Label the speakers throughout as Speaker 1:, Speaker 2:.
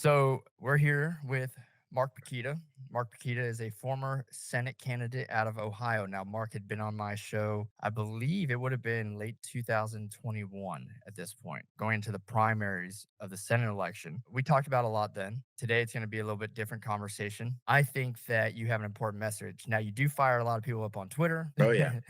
Speaker 1: So we're here with Mark Pukita. Mark Pukita is a former Senate candidate out of Ohio. Now, Mark had been on my show, I believe it would have been late 2021 at this point, going into the primaries of the Senate election. We talked about a lot then. Today, it's going to be a little bit different conversation. I think that you have an important message. Now, you do fire a lot of people up on Twitter.
Speaker 2: Oh, yeah.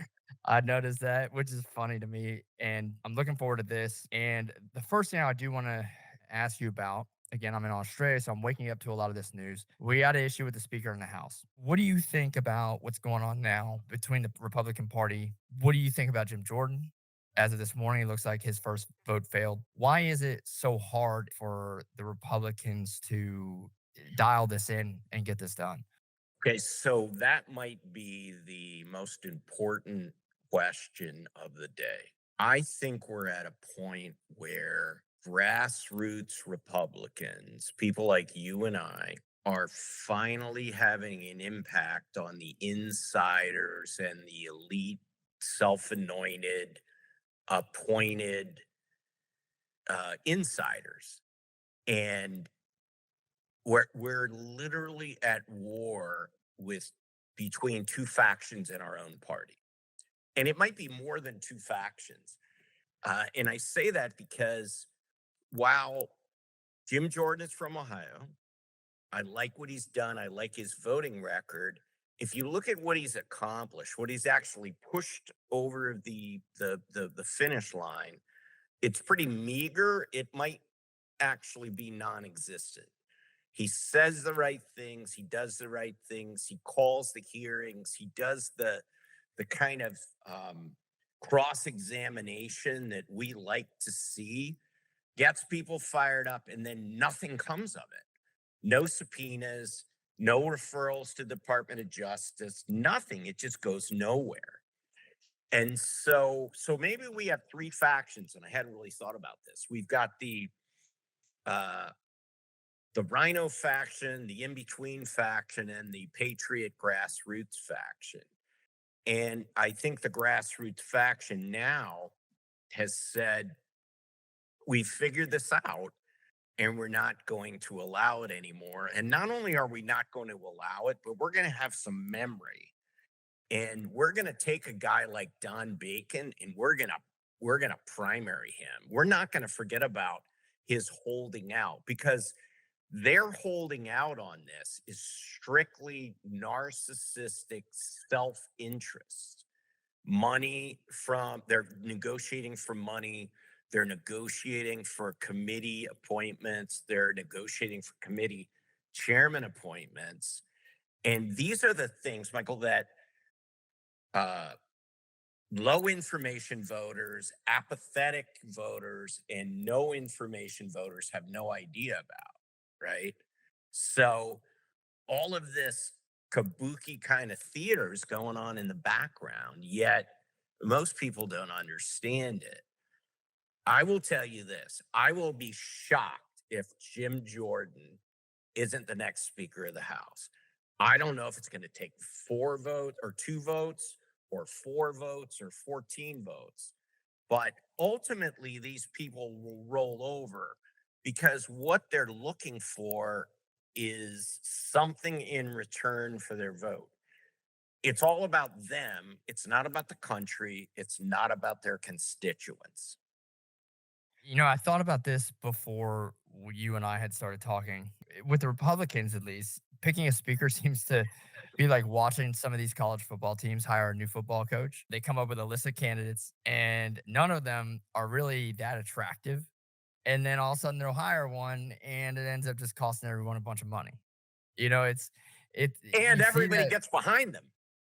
Speaker 1: I noticed that, which is funny to me. And I'm looking forward to this. And the first thing I do want to ask you about, again, I'm in Australia, so I'm waking up to a lot of this news. We got an issue with the speaker in the House. What do you think about what's going on now between the Republican Party? What do you think about Jim Jordan? As of this morning, it looks like his first vote failed. Why is it so hard for the Republicans to dial this in and get this done?
Speaker 2: Okay, so that might be the most important question of the day. I think we're at a point where grassroots Republicans, people like you and I, are finally having an impact on the insiders and the elite, self anointed, appointed insiders. And we're literally at war with between two factions in our own party, and it might be more than two factions. And I say that because while Jim Jordan is from Ohio, I like what he's done. I like his voting record. If you look at what he's accomplished, what he's actually pushed over the finish line, it's pretty meager. It might actually be non-existent. He says the right things, he does the right things, he calls the hearings, he does the kind of cross-examination that we like to see, gets people fired up, and then nothing comes of it. No subpoenas, no referrals to the Department of Justice, nothing. It just goes nowhere. And so maybe we have three factions, and I hadn't really thought about this. We've got uh the Rhino faction, the in between faction, and the Patriot grassroots faction. And I think the grassroots faction now has said, we figured this out and we're not going to allow it anymore. And not only are we not going to allow it, but we're going to have some memory. And we're going to take a guy like Don Bacon and we're going to primary him. We're not going to forget about his holding out, because their holding out on this is strictly narcissistic self-interest. They're negotiating for money, they're negotiating for committee appointments, they're negotiating for committee chairman appointments. And these are the things, Michael, that uh, low information voters, apathetic voters, and no information voters have no idea about, right? So all of this kabuki kind of theater is going on in the background, yet most people don't understand it. I will tell you this, I will be shocked if Jim Jordan isn't the next Speaker of the House. I don't know if it's going to take 4 votes or 2 votes or 4 votes or 14 votes, but ultimately these people will roll over, because what they're looking for is something in return for their vote. It's all about them. It's not about the country. It's not about their constituents.
Speaker 1: I thought about this before you and I had started talking. With the Republicans, at least, picking a speaker seems to be like watching some of these college football teams hire a new football coach. They come up with a list of candidates, and none of them are really that attractive. And then all of a sudden they'll hire one, and it ends up just costing everyone a bunch of money.
Speaker 2: And
Speaker 1: You see
Speaker 2: everybody
Speaker 1: that.
Speaker 2: gets behind them,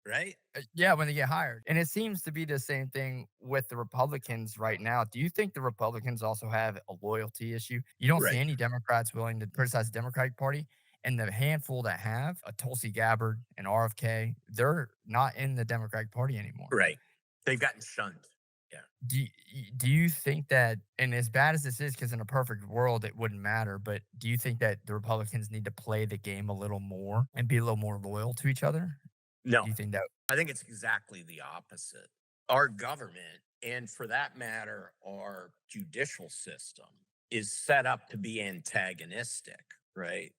Speaker 2: right?
Speaker 1: Yeah, when they get hired. And it seems to be the same thing with the Republicans right now. Do you think the Republicans also have a loyalty issue? You don't see
Speaker 2: Right.
Speaker 1: any Democrats willing to criticize the Democratic Party. And the handful that have, a Tulsi Gabbard and RFK, they're not in the Democratic Party anymore.
Speaker 2: Right. They've gotten shunned. Yeah.
Speaker 1: Do you think that, and as bad as this is, because in a perfect world it wouldn't matter, but do you think that the Republicans need to play the game a little more and be a little more loyal to each other?
Speaker 2: No,
Speaker 1: Do you think that?
Speaker 2: I think it's exactly the opposite. Our government, and for that matter, our judicial system, is set up to be antagonistic. right?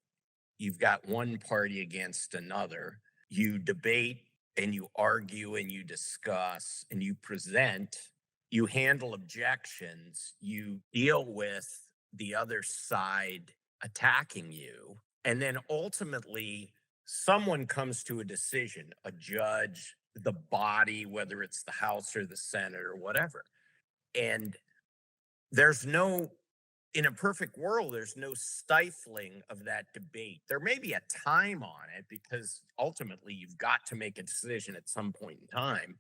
Speaker 2: You've got one party against another. You debate and you argue and you discuss and you present, you handle objections, you deal with the other side attacking you. And then ultimately, someone comes to a decision, a judge, the body, whether it's the House or the Senate or whatever. And there's no in a perfect world, there's no stifling of that debate. There may be a time on it because ultimately you've got to make a decision at some point in time,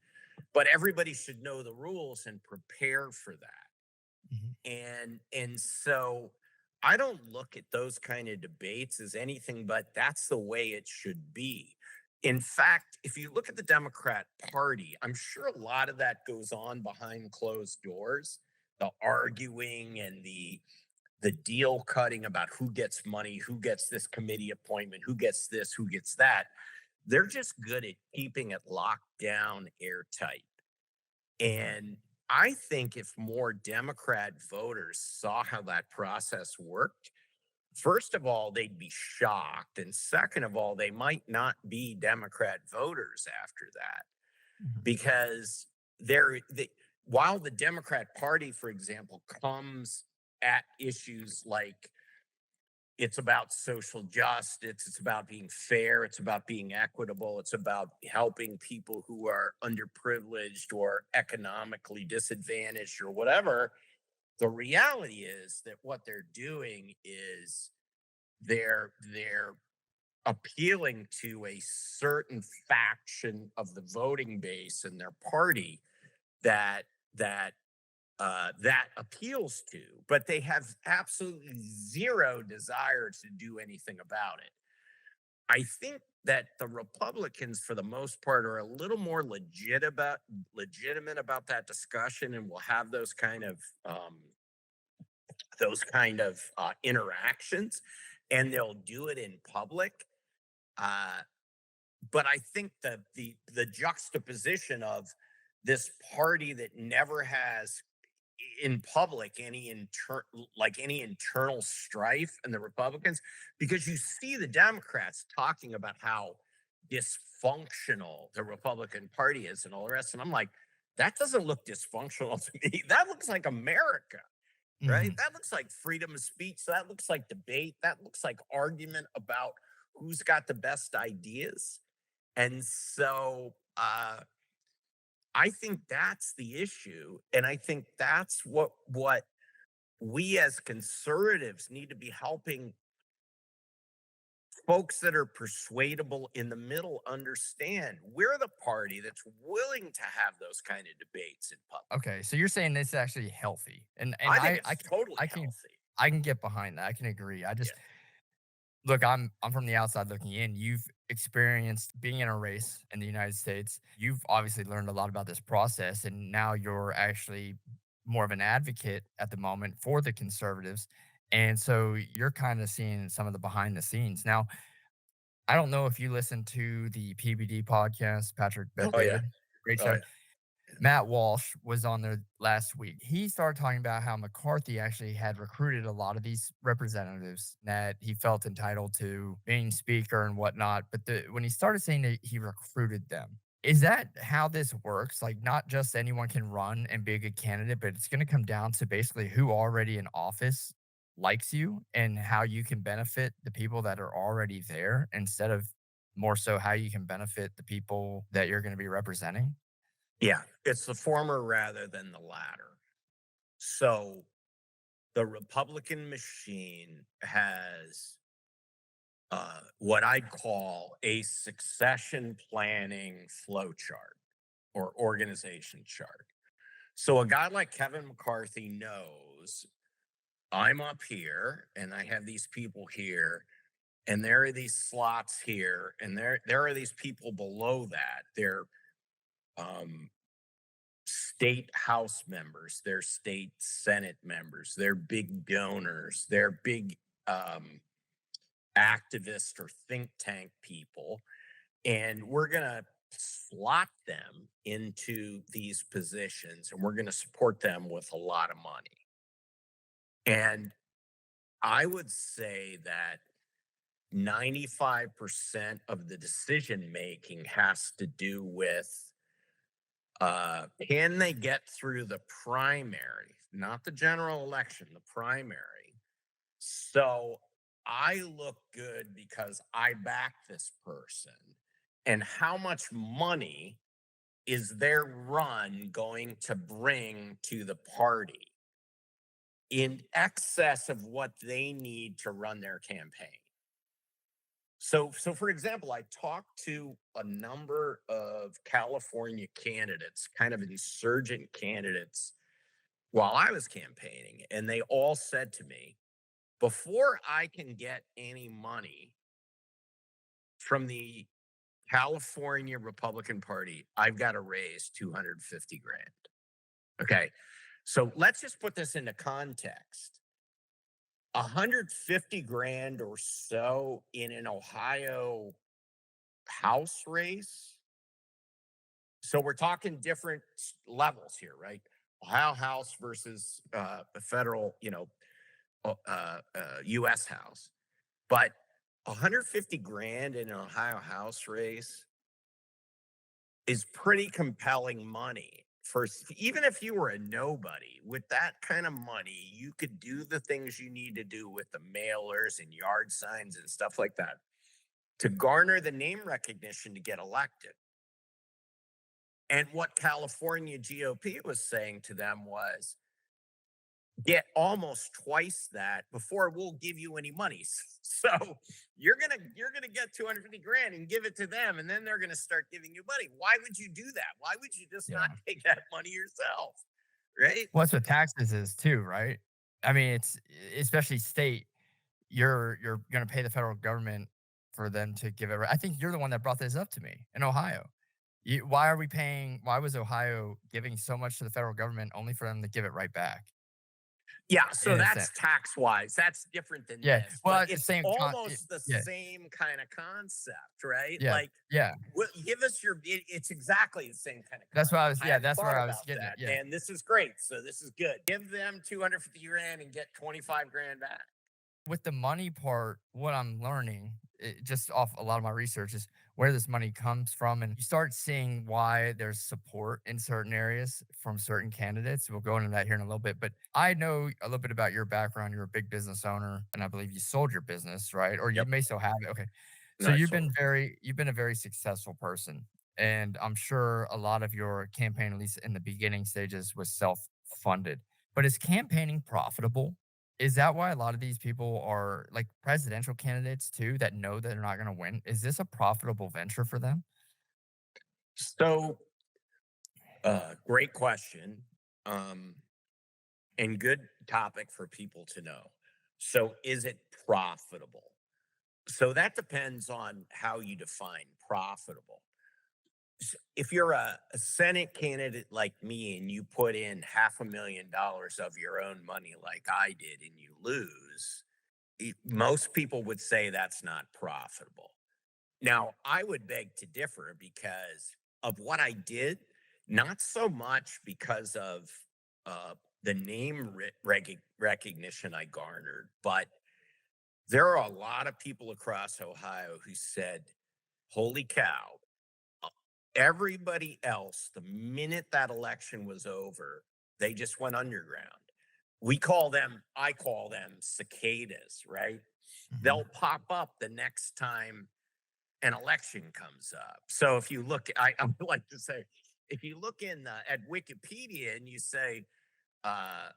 Speaker 2: but everybody should know the rules and prepare for that.
Speaker 1: Mhm.
Speaker 2: And so I don't look at those kind of debates as anything but that's the way it should be. In fact, if you look at the Democrat Party, I'm sure a lot of that goes on behind closed doors, the arguing and the deal cutting about who gets money, who gets this committee appointment, who gets this, who gets that. They're just good at keeping it locked down airtight. And I think if more Democrat voters saw how that process worked, first of all, they'd be shocked. And second of all, they might not be Democrat voters after that
Speaker 1: Mhm.
Speaker 2: because while the Democrat Party, for example, comes at issues like it's about social justice, it's about being fair, it's about being equitable, it's about helping people who are underprivileged or economically disadvantaged or whatever. The reality is that what they're doing is they're appealing to a certain faction of the voting base in their party that that that appeals to, but they have absolutely zero desire to do anything about it. I think that the Republicans, for the most part, are a little more legitimate about that discussion, and will have those kind of interactions, and they'll do it in public. Uh, but I think that the juxtaposition of this party that never has in public any internal strife in the Republicans, because you see the Democrats talking about how dysfunctional the Republican Party is and all the rest. And I'm like, that doesn't look dysfunctional to me. That looks like America, right?
Speaker 1: Mhm.
Speaker 2: That looks like freedom of speech. That looks like debate. That looks like argument about who's got the best ideas. And so I think that's the issue. And I think that's what we as conservatives need to be helping folks that are persuadable in the middle understand. We're the party that's willing to have those kind of debates in public.
Speaker 1: Okay, so you're saying it's actually healthy, and
Speaker 2: I think
Speaker 1: I
Speaker 2: it's
Speaker 1: can
Speaker 2: totally
Speaker 1: I can
Speaker 2: healthy.
Speaker 1: I can get behind that. I can agree. I
Speaker 2: Yeah.
Speaker 1: just look, I'm from the outside looking in. You've experienced being in a race in the United States. You've obviously learned a lot about this process, and now you're actually more of an advocate at the moment for the conservatives. And so you're kind of seeing some of the behind the scenes. Now, I don't know if you listen to the PBD podcast, Patrick Bet
Speaker 2: Oh yeah.
Speaker 1: David, great
Speaker 2: Oh
Speaker 1: show.
Speaker 2: yeah.
Speaker 1: Matt Walsh was on there last week. He started talking about how McCarthy actually had recruited a lot of these representatives that he felt entitled to being speaker and whatnot. But when he started saying that he recruited them, is that how this works? Like, not just anyone can run and be a good candidate, but it's going to come down to basically who already in office likes you and how you can benefit the people that are already there instead of more so how you can benefit the people that you're going to be representing.
Speaker 2: Yeah. It's the former rather than the latter. So the Republican machine has what I'd call a succession planning flow chart or organization chart. So a guy like Kevin McCarthy knows I'm up here and I have these people here and there are these slots here and there are these people below that. They're um, state house members, they're state senate members, they're big donors, they're big um, activist or think tank people, and we're going to slot them into these positions and we're going to support them with a lot of money. And I would say that 95% of the decision making has to do with can they get through the primary, not the general election, the primary. So I look good because I back this person. And how much money is their run going to bring to the party in excess of what they need to run their campaign? So for example, I talked to a number of California candidates, kind of insurgent candidates, while I was campaigning, and they all said to me, before I can get any money from the California Republican Party, I've got to raise 250 grand. Okay. So let's just put this into context. 150 grand or so in an Ohio House race. So we're talking different levels here, right? Ohio House versus the federal, U.S. House. But 150 grand in an Ohio House race is pretty compelling money. For even if you were a nobody, with that kind of money, you could do the things you need to do with the mailers and yard signs and stuff like that to garner the name recognition to get elected. And what California GOP was saying to them was, get almost twice that before we'll give you any money. So you're gonna get 250 grand and give it to them, and then they're gonna start giving you money. Why would you do that? Why would you just not
Speaker 1: Yeah.
Speaker 2: take that money yourself? Right?
Speaker 1: Well, that's what taxes is too, right? I mean, it's especially state. You're gonna pay the federal government for them to give it. I think you're the one that brought this up to me in Ohio. Why are we paying? Why was Ohio giving so much to the federal government only for them to give it right back?
Speaker 2: Yeah, so
Speaker 1: In a
Speaker 2: that's
Speaker 1: sense.
Speaker 2: tax wise. That's different than
Speaker 1: Yeah.
Speaker 2: this,
Speaker 1: Well,
Speaker 2: but
Speaker 1: at the
Speaker 2: it's
Speaker 1: same time,
Speaker 2: almost the
Speaker 1: yeah,
Speaker 2: same kind of concept, right?
Speaker 1: yeah,
Speaker 2: Like,
Speaker 1: yeah.
Speaker 2: give us it's exactly the same kind of
Speaker 1: That's what I
Speaker 2: concept.
Speaker 1: was.
Speaker 2: I
Speaker 1: Yeah,
Speaker 2: hadn't
Speaker 1: that's
Speaker 2: thought
Speaker 1: where I was
Speaker 2: about
Speaker 1: getting at.
Speaker 2: that,
Speaker 1: Yeah.
Speaker 2: man. This is great. So this is good. Give them 250 grand and get 25 grand back.
Speaker 1: With the money part, what I'm learning, just off a lot of my research, is where this money comes from. And you start seeing why there's support in certain areas from certain candidates. We'll go into that here in a little bit. But I know a little bit about your background. You're a big business owner, and I believe you sold your business, right? Or you
Speaker 2: Yep.
Speaker 1: may still have it. Okay. So
Speaker 2: Nice one.
Speaker 1: you've been a very successful person. And I'm sure a lot of your campaign, at least in the beginning stages, was self-funded. But is campaigning profitable? Is that why a lot of these people are like presidential candidates too that know that they're not gonna win? Is this a profitable venture for them?
Speaker 2: So, great question. Um, and good topic for people to know. So, is it profitable? So that depends on how you define profitable. If you're a Senate candidate like me and you put in $500,000 of your own money like I did and you lose, most people would say that's not profitable. Now, I would beg to differ because of what I did, not so much because of the name recognition I garnered, but there are a lot of people across Ohio who said, holy cow, uh, everybody else, the minute that election was over, they just went underground. I call them cicadas, right?
Speaker 1: Mhm.
Speaker 2: They'll pop up the next time an election comes up. So if you look, I would like to say, if you look in at Wikipedia and you say, uh,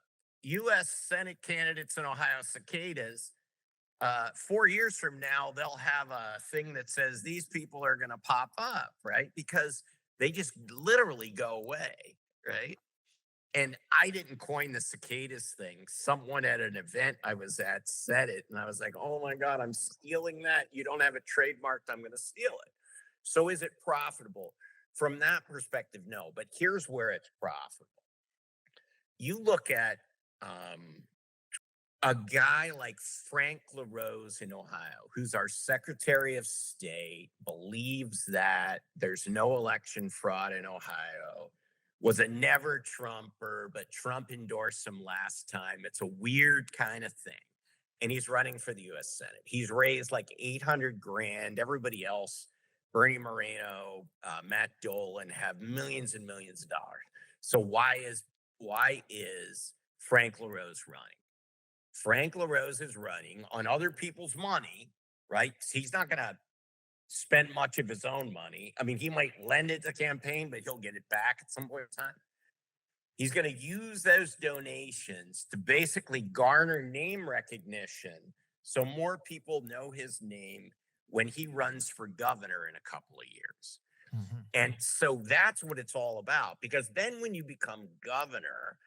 Speaker 2: U.S. Senate candidates in Ohio cicadas, 4 years from now, they'll have a thing that says these people are going to pop up, right? Because they just literally go away, right? And I didn't coin the cicadas thing. Someone at an event I was at said it, and I was like, oh my God, I'm stealing that. You don't have it trademarked. I'm going to steal it. So is it profitable? From that perspective, no. But here's where it's profitable. You look at a guy like Frank LaRose in Ohio, who's our Secretary of State, believes that there's no election fraud in Ohio, was a never Trumper, but Trump endorsed him last time. It's a weird kind of thing. and he's running for the U.S. Senate. He's raised like 800 grand. Everybody else, Bernie Moreno, Matt Dolan, have millions and millions of dollars. So why is Frank LaRose running? Frank LaRose is running on other people's money, right? He's not going to spend much of his own money. I mean, he might lend it to campaign, but he'll get it back at some point in time. He's going to use those donations to basically garner name recognition so more people know his name when he runs for governor in a couple of years.
Speaker 1: Mhm.
Speaker 2: And so that's what it's all about. Because then when you become governor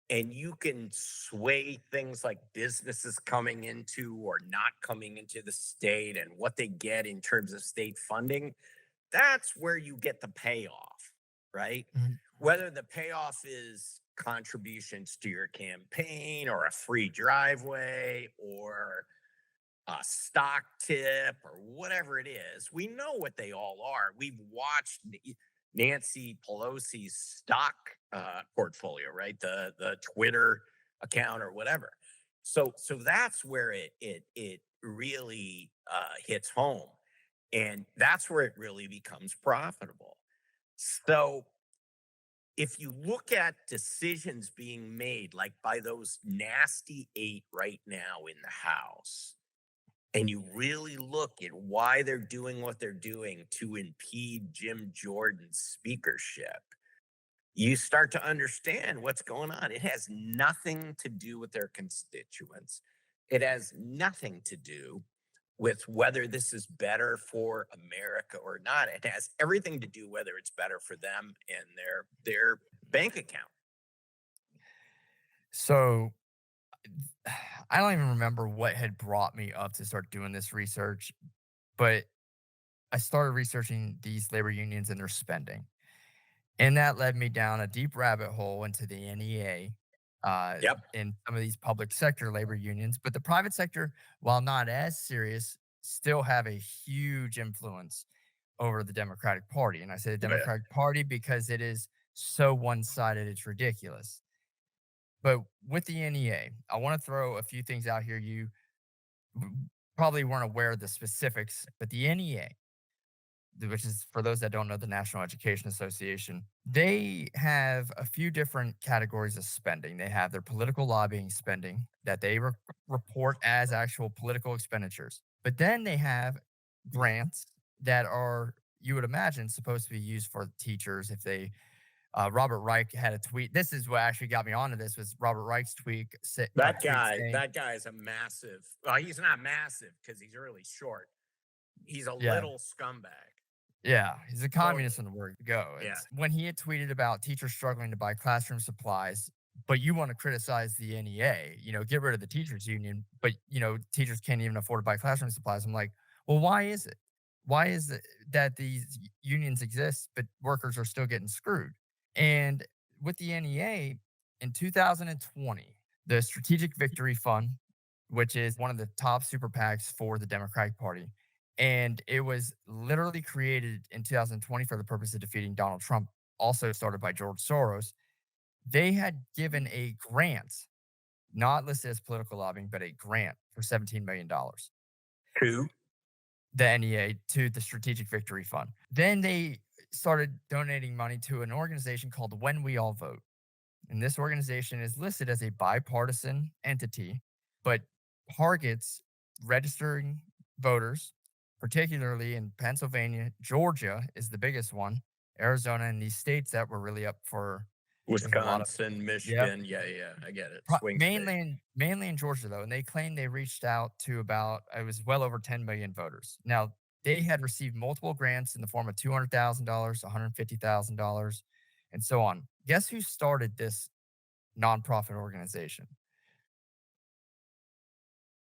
Speaker 2: and you can sway things like businesses coming into or not coming into the state and what they get in terms of state funding, that's where you get the payoff, right?
Speaker 1: Mhm.
Speaker 2: Whether the payoff is contributions to your campaign or a free driveway or a stock tip or whatever it is, we know what they all are. We've watched Nancy Pelosi's stock portfolio, right? The Twitter account or whatever. So that's where it really hits home, and that's where it really becomes profitable. So if you look at decisions being made like by those nasty eight right now in the House, and you really look at why they're doing what they're doing to impede Jim Jordan's speakership, you start to understand what's going on. It has nothing to do with their constituents. It has nothing to do with whether this is better for America or not. It has everything to do whether it's better for them and their bank account.
Speaker 1: So I don't even remember what had brought me up to start doing this research, but I started researching these labor unions and their spending. And that led me down a deep rabbit hole into the NEA
Speaker 2: Yep.
Speaker 1: in some of these public sector labor unions. But the private sector, while not as serious, still have a huge influence over the Democratic Party. And I say the
Speaker 2: Oh, yeah.
Speaker 1: Democratic Party because it is so one sided, it's ridiculous. But with the NEA, I want to throw a few things out here. You probably weren't aware of the specifics, but the NEA, which is for those that don't know, the National Education Association, they have a few different categories of spending. They have their political lobbying spending that they report as actual political expenditures. But then they have grants that are, you would imagine, supposed to be used for teachers if they Robert Reich had a tweet. This is what actually got me onto this was Robert Reich's tweet saying,
Speaker 2: That guy is a massive. Well, he's not massive because he's really short. He's a
Speaker 1: yeah,
Speaker 2: little scumbag.
Speaker 1: yeah, he's a
Speaker 2: So
Speaker 1: communist in the word go.
Speaker 2: yeah,
Speaker 1: It's when he had tweeted about teachers struggling to buy classroom supplies, but you want to criticize the NEA, get rid of the teachers union, but teachers can't even afford to buy classroom supplies. I'm like, well, why is it? Why is it that these unions exist, but workers are still getting screwed? And with the NEA in 2020, the Strategic Victory Fund, which is one of the top super PACs for the Democratic Party, and it was literally created in 2020 for the purpose of defeating Donald Trump, also started by George Soros. They had given a grant, not listed as political lobbying, but a grant for $17 million,
Speaker 2: two.
Speaker 1: the NEA, to the Strategic Victory Fund. Then they started donating money to an organization called When We All Vote. And this organization is listed as a bipartisan entity, but targets registering voters, particularly in Pennsylvania. Georgia is the biggest one, Arizona, and these states that were really up for. There's a lot of,
Speaker 2: Wisconsin,
Speaker 1: yep,
Speaker 2: Michigan. Yeah, yeah, I get it. Swing state.
Speaker 1: mainly in Georgia though, and they claim they reached out to about it was well over 10 million voters. Now they had received multiple grants in the form of $200,000, $150,000, and so on. Guess who started this nonprofit organization?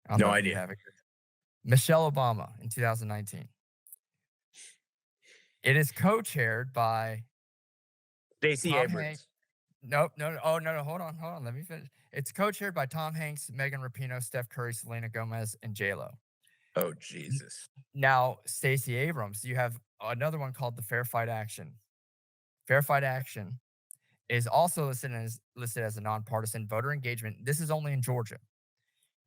Speaker 1: I don't
Speaker 2: No
Speaker 1: know if you
Speaker 2: idea.
Speaker 1: have it. Michelle Obama in 2019. It is co-chaired by
Speaker 2: Stacey
Speaker 1: Tom Hanks.
Speaker 2: Abrams.
Speaker 1: Nope, no, no, oh no, no, hold on, let me finish. It's co-chaired by Tom Hanks, Megan Rapinoe, Steph Curry, Selena Gomez, and J Lo.
Speaker 2: Oh Jesus.
Speaker 1: Now, Stacey Abrams, you have another one called the Fair Fight Action. Fair Fight Action is also listed as a nonpartisan voter engagement. This is only in Georgia.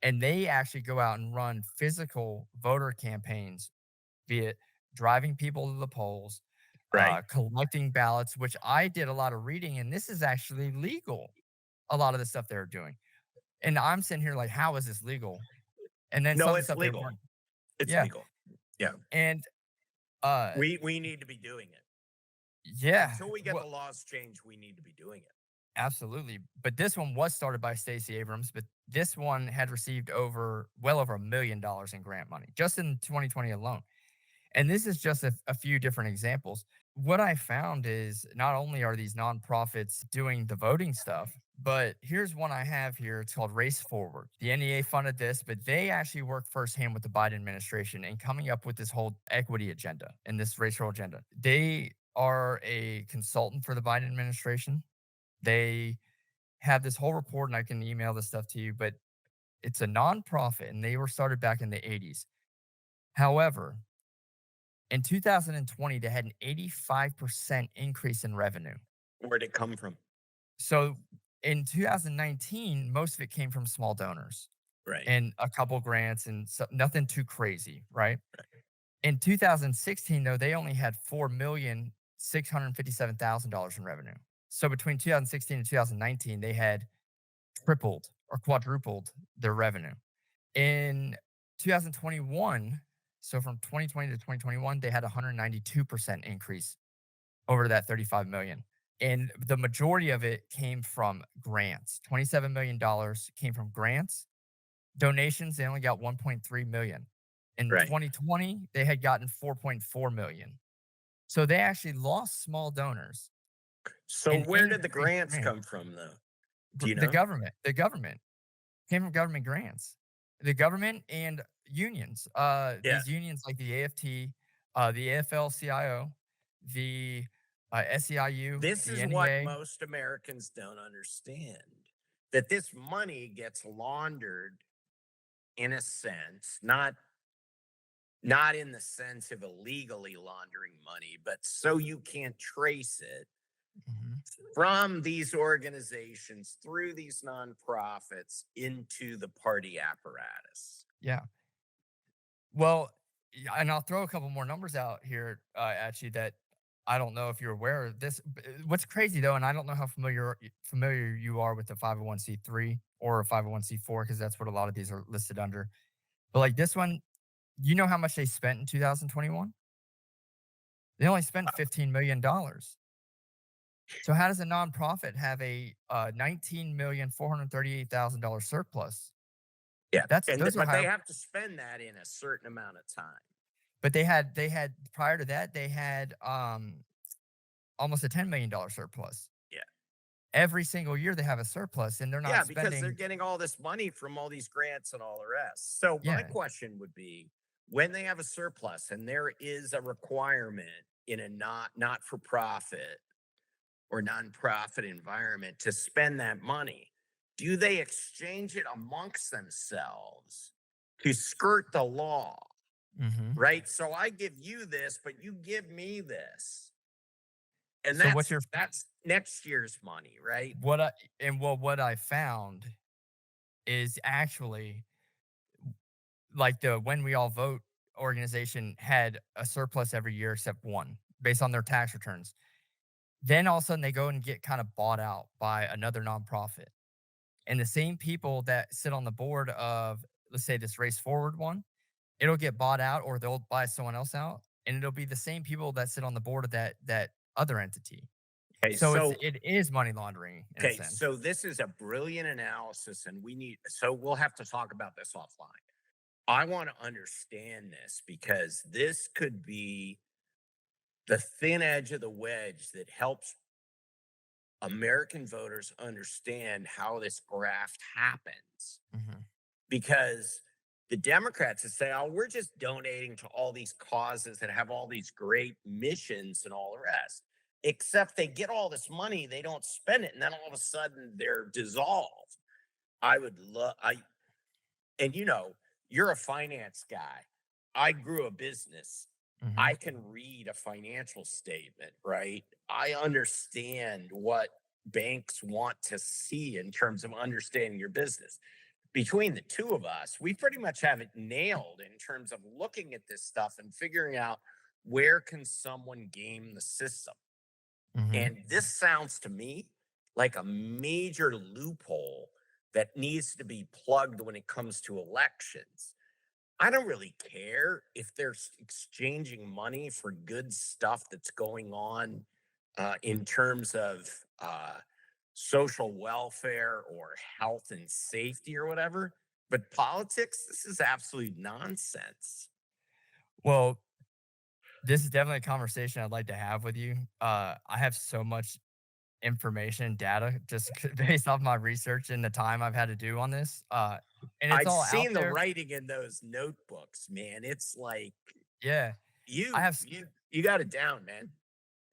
Speaker 1: And they actually go out and run physical voter campaigns, be it driving people to the polls,
Speaker 2: Right.
Speaker 1: collecting ballots, which I did a lot of reading, and this is actually legal. A lot of the stuff they're doing. And I'm sitting here like, how is this legal? And then some
Speaker 2: No,
Speaker 1: of the
Speaker 2: it's
Speaker 1: stuff they
Speaker 2: legal.
Speaker 1: weren't.
Speaker 2: It's
Speaker 1: Yeah.
Speaker 2: legal. Yeah.
Speaker 1: And uh
Speaker 2: We need to be doing it.
Speaker 1: yeah.
Speaker 2: Until we get
Speaker 1: Well,
Speaker 2: the laws changed, we need to be doing it.
Speaker 1: absolutely. But this one was started by Stacey Abrams, but this one had received well over $1 million in grant money just in 2020 alone. And this is just a few different examples. What I found is not only are these nonprofits doing the voting stuff, but here's one I have here. It's called Race Forward. The NEA funded this, but they actually work firsthand with the Biden administration in coming up with this whole equity agenda and this racial agenda. They are a consultant for the Biden administration. They have this whole report, and I can email this stuff to you, but it's a nonprofit and they were started back in the 80s. However, in 2020, they had an 85% increase in revenue.
Speaker 2: Where'd it come from?
Speaker 1: So in 2019, most of it came from small donors
Speaker 2: Right.
Speaker 1: and a couple grants and nothing too crazy, right? In 2016, though, they only had $4,657,000 in revenue. So between 2016 and 2019, they had tripled or quadrupled their revenue. In 2021, so from 2020 to 2021, they had a 192% increase over that 35 million. And the majority of it came from grants. $27 million came from grants. Donations, they only got 1.3 million. In
Speaker 2: Right.
Speaker 1: 2020, they had gotten 4.4 million. So they actually lost small donors
Speaker 2: So
Speaker 1: and
Speaker 2: where did the
Speaker 1: increased
Speaker 2: grants
Speaker 1: grants.
Speaker 2: come from though? Do you
Speaker 1: The
Speaker 2: know?
Speaker 1: government came from government grants. The government and unions.
Speaker 2: Yeah.
Speaker 1: These unions like the AFT, the AFL-CIO, the SEIU,
Speaker 2: This
Speaker 1: the
Speaker 2: is what
Speaker 1: NEA.
Speaker 2: most Americans don't understand. That this money gets laundered in a sense, not in the sense of illegally laundering money, but so you can't trace it
Speaker 1: Mhm.
Speaker 2: from these organizations through these nonprofits into the party apparatus.
Speaker 1: Yeah. Well, yeah, and I'll throw a couple more numbers out here at you that I don't know if you're aware of this. What's crazy though, and I don't know how familiar you are with the 501c3 or a 501c4 because that's what a lot of these are listed under. But like this one, you know how much they spent in 2021? They only spent $15 million. So how does a nonprofit have a $19,438,000 surplus?
Speaker 2: Yeah.
Speaker 1: Those are
Speaker 2: But they
Speaker 1: higher.
Speaker 2: have to spend that in a certain amount of time.
Speaker 1: But they had prior to that, they had, almost a $10 million surplus.
Speaker 2: Yeah.
Speaker 1: Every single year, they have a surplus, and they're not
Speaker 2: Yeah, because they're
Speaker 1: spending.
Speaker 2: getting all this money from all these grants and all the rest. So my
Speaker 1: Yeah.
Speaker 2: question would be, when they have a surplus and there is a requirement in a not for profit or nonprofit environment to spend that money, do they exchange it amongst themselves to skirt the law?
Speaker 1: Mhm.
Speaker 2: Right? So I give you this, but you give me this. And
Speaker 1: So what's
Speaker 2: that's next year's money, right?
Speaker 1: what I found is actually, like, the When We All Vote organization had a surplus every year except one based on their tax returns. Then all of a sudden, they go and get kinda bought out by another nonprofit. And the same people that sit on the board of, let's say, this Race Forward one, it'll get bought out or they'll buy someone else out, and it'll be the same people that sit on the board of that other entity.
Speaker 2: Okay,
Speaker 1: So
Speaker 2: so
Speaker 1: it is money laundering in a
Speaker 2: okay,
Speaker 1: sense.
Speaker 2: so this is a brilliant analysis, and we'll have to talk about this offline. I want to understand this because this could be the thin edge of the wedge that helps American voters understand how this graft happens.
Speaker 1: Mhm.
Speaker 2: Because the Democrats that say, oh, we're just donating to all these causes that have all these great missions and all the rest. Except they get all this money, they don't spend it, and then all of a sudden they're dissolved. I would love I and you're a finance guy. I grew a business.
Speaker 1: Mhm.
Speaker 2: I can read a financial statement, right? I understand what banks want to see in terms of understanding your business. between the two of us, we pretty much have it nailed in terms of looking at this stuff and figuring out where can someone game the system.
Speaker 1: Hmm.
Speaker 2: And this sounds to me like a major loophole that needs to be plugged when it comes to elections. I don't really care if they're exchanging money for good stuff that's going on in terms of social welfare or health and safety or whatever. But politics, this is absolute nonsense.
Speaker 1: Well, this is definitely a conversation I'd like to have with you. I have so much information, data, just based off my research and the time I've had to do on this. And it's
Speaker 2: I've
Speaker 1: all out
Speaker 2: seen the
Speaker 1: there.
Speaker 2: writing in those notebooks, man. It's like
Speaker 1: Yeah. I have
Speaker 2: you got it down, man.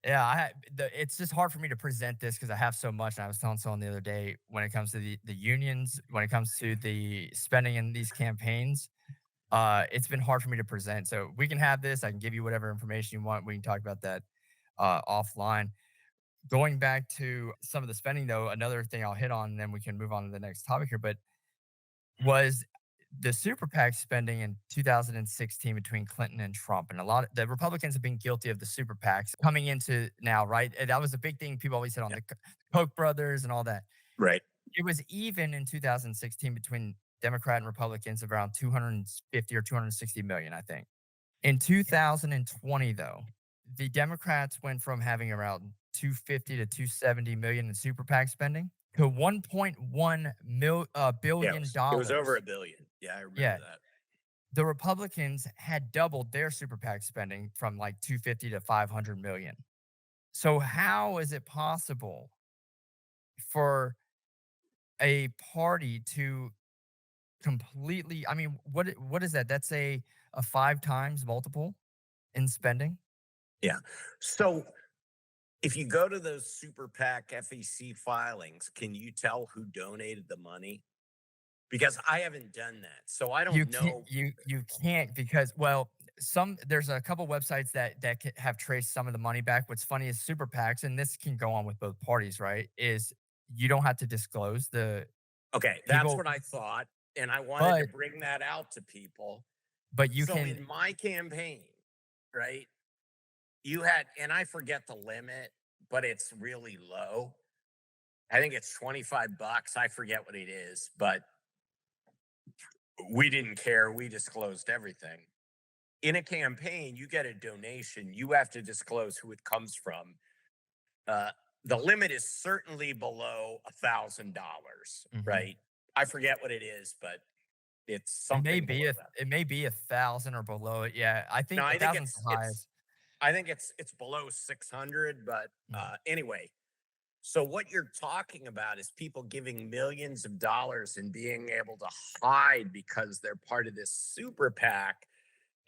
Speaker 1: Yeah, it's just hard for me to present this because I have so much. And I was telling someone the other day when it comes to the unions, when it comes to the spending in these campaigns, it's been hard for me to present. So we can have this. I can give you whatever information you want. We can talk about that offline. Going back to some of the spending, though, another thing I'll hit on, and then we can move on to the next topic here. But was the super PAC spending in 2016 between Clinton and Trump. And a lot of the Republicans have been guilty of the super PACs coming into now, right? And that was a big thing people always said on
Speaker 2: Yeah.
Speaker 1: the Koch brothers and all that.
Speaker 2: Right.
Speaker 1: It was even in 2016 between Democrat and Republicans of around 250 or 260 million, I think. In 2020, though, the Democrats went from having around 250 to 270 million in super PAC spending to 1.1
Speaker 2: Yeah.
Speaker 1: billion
Speaker 2: It was over
Speaker 1: dollars.
Speaker 2: a billion. Yeah, I remember
Speaker 1: Yeah,
Speaker 2: that.
Speaker 1: the Republicans had doubled their super PAC spending from like 250 to 500 million. So how is it possible for a party to completely, I mean, what is that? That's a 5 times multiple in spending?
Speaker 2: Yeah. So if you go to those super PAC FEC filings, can you tell who donated the money? Because I haven't done that. So I
Speaker 1: You
Speaker 2: don't
Speaker 1: can't
Speaker 2: know.
Speaker 1: you can't because, well, there's a couple websites that have traced some of the money back. What's funny is super PACs, and this can go on with both parties, right? Is you don't have to disclose the
Speaker 2: Okay, that's
Speaker 1: people,
Speaker 2: what I thought. And I wanted to
Speaker 1: but
Speaker 2: bring that out to people.
Speaker 1: you
Speaker 2: So
Speaker 1: can.
Speaker 2: in my campaign, right, you had, and I forget the limit, but it's really low. I think it's 25 bucks. I forget what it is, but we didn't care. We disclosed everything. In a campaign, you get a donation, you have to disclose who it comes from. Uh, the limit is certainly below $1,000,
Speaker 1: Mhm.
Speaker 2: right? I forget what it is, but it's something below that.
Speaker 1: It may be 1,000 or below it. Yeah, I
Speaker 2: No,
Speaker 1: think a
Speaker 2: I think
Speaker 1: thousand's the
Speaker 2: it's
Speaker 1: highest.
Speaker 2: I think it's below 600, but
Speaker 1: Mhm.
Speaker 2: anyway. So what you're talking about is people giving millions of dollars and being able to hide because they're part of this super PAC.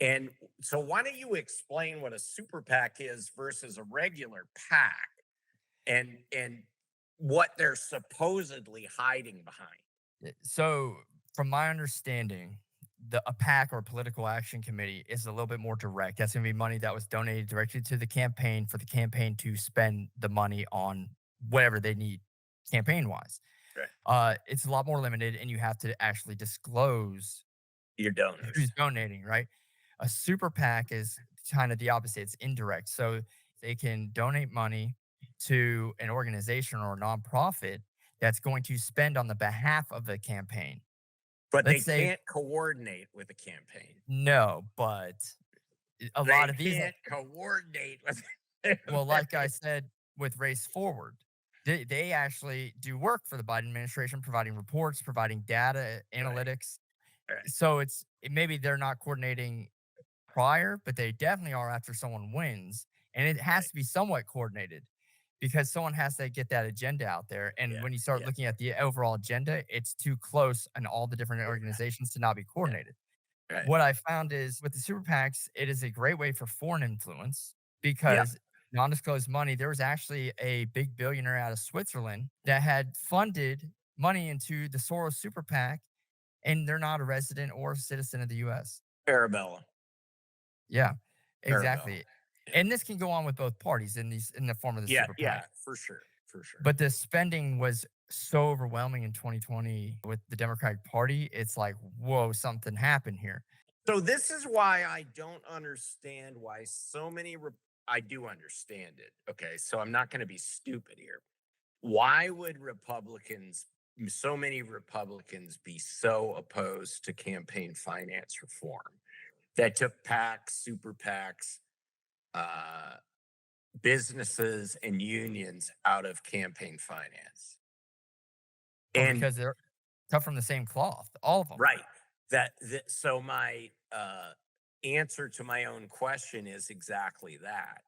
Speaker 2: And so why don't you explain what a super PAC is versus a regular PAC and what they're supposedly hiding behind?
Speaker 1: So, from my understanding, a PAC or political action committee is a little bit more direct. That's going to be money that was donated directly to the campaign for the campaign to spend the money on whatever they need campaign wise.
Speaker 2: Right.
Speaker 1: It's a lot more limited, and you have to actually disclose
Speaker 2: Your
Speaker 1: who's
Speaker 2: donors.
Speaker 1: donating, right? A super PAC is kind of the opposite. It's indirect. So they can donate money to an organization or a nonprofit that's going to spend on the behalf of the campaign.
Speaker 2: But they
Speaker 1: Let's say
Speaker 2: can't coordinate with the campaign.
Speaker 1: no, but a lot
Speaker 2: They
Speaker 1: of these,
Speaker 2: can't coordinate with
Speaker 1: well, like I said with Race Forward, they actually do work for the Biden administration, providing reports, providing data,
Speaker 2: right,
Speaker 1: analytics.
Speaker 2: right,
Speaker 1: So maybe they're not coordinating prior, but they definitely are after someone wins. And it has
Speaker 2: right.
Speaker 1: to be somewhat coordinated because someone has to get that agenda out there. And
Speaker 2: Yeah,
Speaker 1: when you start
Speaker 2: yeah,
Speaker 1: looking at the overall agenda, it's too close in all the different
Speaker 2: yeah,
Speaker 1: organizations to not be
Speaker 2: yeah,
Speaker 1: coordinated.
Speaker 2: right.
Speaker 1: What I found is with the super PACs, it is a great way for foreign influence
Speaker 2: Yep.
Speaker 1: because non-disclosed money. There was actually a big billionaire out of Switzerland that had funded money into the Soros super PAC, and they're not a resident or a citizen of the US.
Speaker 2: Arabella.
Speaker 1: Yeah,
Speaker 2: Arabella.
Speaker 1: exactly.
Speaker 2: Yeah.
Speaker 1: And this can go on with both parties in the form of the
Speaker 2: Yeah,
Speaker 1: super PAC.
Speaker 2: yeah, for sure. for sure.
Speaker 1: But the spending was so overwhelming in 2020 with the Democratic Party. It's like, whoa, something happened here.
Speaker 2: So this is why I don't understand why so many. I do understand it. Okay, so I'm not going to be stupid here. Why would so many Republicans, be so opposed to campaign finance reform that took PACs, super PACs, uh, businesses, and unions out of campaign finance?
Speaker 1: Oh,
Speaker 2: And
Speaker 1: because they're cut from the same cloth, all of them.
Speaker 2: right, so my answer to my own question is exactly that,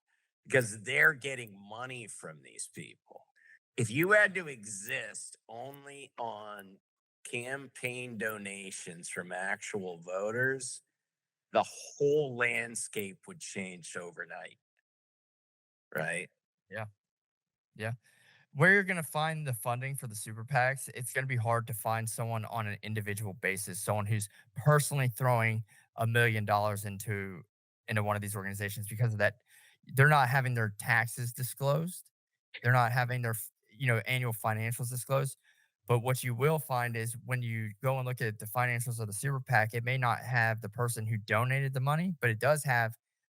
Speaker 2: because they're getting money from these people. If you had to exist only on campaign donations from actual voters, the whole landscape would change overnight, right?
Speaker 1: Yeah. Yeah. Where you're gonna find the funding for the super PACs, it's gonna be hard to find someone on an individual basis, someone who's personally throwing $1 million into one of these organizations because of that. They're not having their taxes disclosed. They're not having their annual financials disclosed. But what you will find is when you go and look at the financials of the super PAC, it may not have the person who donated the money, but it does have